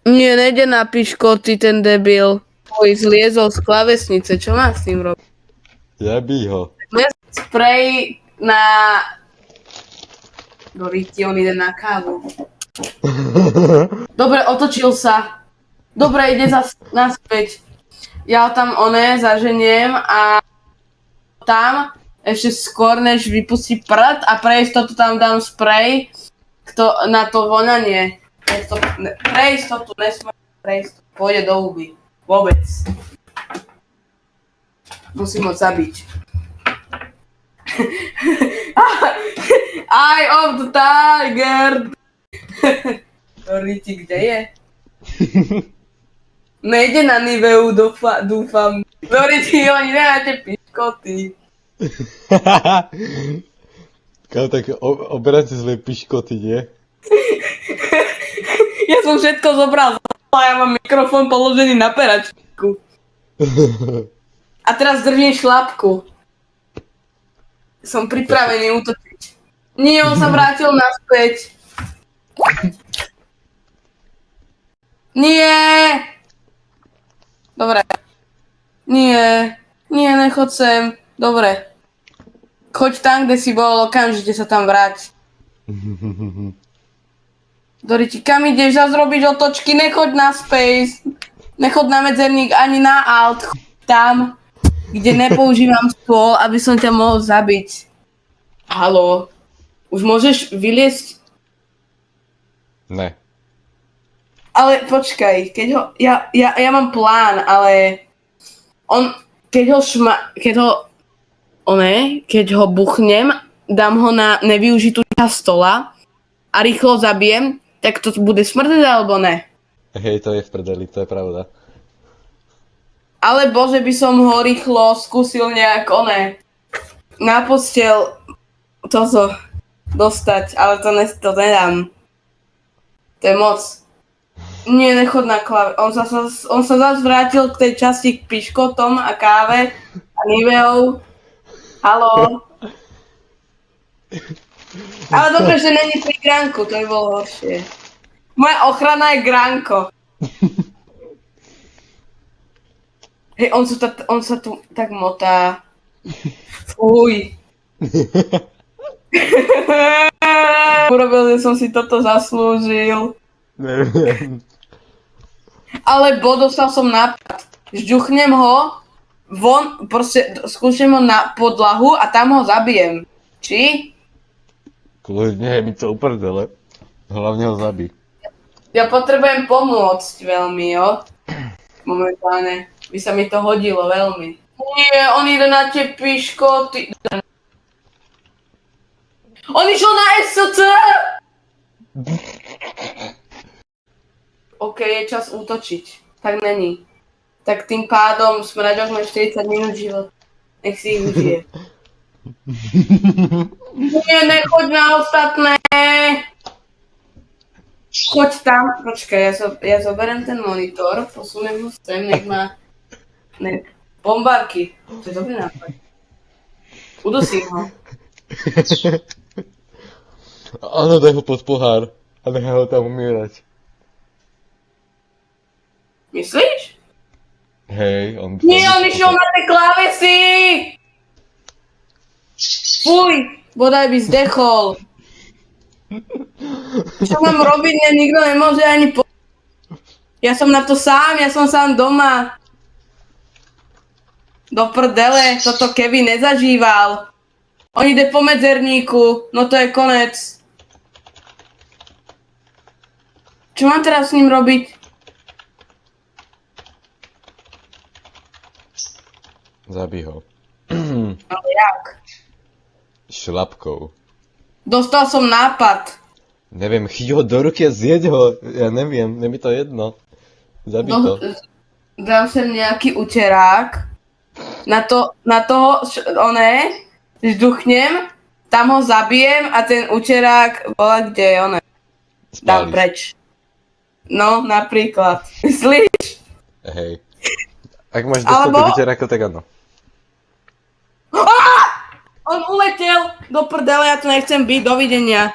Nie, nejde na piškoty, ten debil. Oj, zliezol z klavesnice, čo má s tým robiť? Zabij ho. Sprej na... Doriti, on ide na kávu. Dobre, otočil sa. Dobre, ide naspäť. Ja tam zaženiem a tam ešte skôr, než vypustí prd a pre istotu tam dám sprej na to voňanie. Pre istotu, nesmiem pre istotu. Pôjde do huby. Vôbec. Musím ho zabiť. Eye of the tiger! Doriti, kde je? Nejde na Niveu, dúfam. Doriti, oni nemáte piškoty. Kámo, tak oberať si svoje piškoty, nie? Ja som všetko zobral, a ja mám mikrofón položený na peračku. A teraz držím šlapku. Som pripravený útočiť. Nie, on sa vrátil naspäť. Nie! Dobre. Nie, nechod sem. Dobre. Choď tam, kde si bol, okamžite sa tam vráť. Doriti, kam ideš zase robiť otočky? Nechoď na space. Nechoď na medzerník ani na alt. Choď tam, kde nepoužívam stôl, aby som ťa mohol zabiť. Haló. Už môžeš vyliesť? Ne. Ale počkaj, ja mám plán, ale keď ho buchnem, dám ho na nevyužitú časť stola a rýchlo zabijem, tak to bude smrdeť alebo ne? Hej, to je v prdeli, to je pravda. Alebo že by som ho rýchlo skúsil nejak na posteľ toto dostať, ale to nedám. To je moc. Nie, nechod na klave. On sa zase vrátil k tej časti k piškotom a káve a Niveou. Haló. Ale dobre, že není pri gránku, to by bolo horšie. Moja ochrana je gránko. Hej, on sa tu tak motá. Fuj. Urobil, že som si toto zaslúžil. Neviem. Alebo dostal som nápad. Žďuchnem ho von, proste skúšam ho na podlahu a tam ho zabijem. Či? Kľudne, mi to uprdele. Hlavne ho zabij. Ja potrebujem pomôcť veľmi, jo? Momentálne. By sa mi to hodilo veľmi. Nie, on ide na tie piškoty. On išiel na SC! OK, je čas útočiť. Tak není. Tak tým pádom Smraďok má 40 minút život. Nech si ich užije. Nie, nechoď na ostatné! Choď tam. Počkaj, ja zoberiem ten monitor, posuniem ho sem, nech má... Bombárky. To je dobrý nápad. Udusím ho. Áno, daj ho pod pohár a nechaj ho tam umierať. Myslíš? Hej, on... Nie, on išiel na tej klávesi! Fuj, bodaj by zdechol. Čo mám robiť, mňa nikto nemôže ani Ja som na to sám, ja som sám doma. Do prdele, toto Kevin nezažíval. On ide po medzerníku, no to je konec. Čo mám teraz s ním robiť? Zabij ho. Ale jak? Šlapkou. Dostal som nápad. Neviem, chyť ho do ruky a zjeď ho. Ja neviem, je mi to jedno. Zabij to. Dám sem nejaký učerák. Na toho, žduchnem, tam ho zabijem a ten učerák bola kde je dám preč. No, napríklad. Myslíš? Hej. Ak máš dostatok vyterákov, tak áno. On uletel do prdele, ja tu nechcem byť, dovidenia.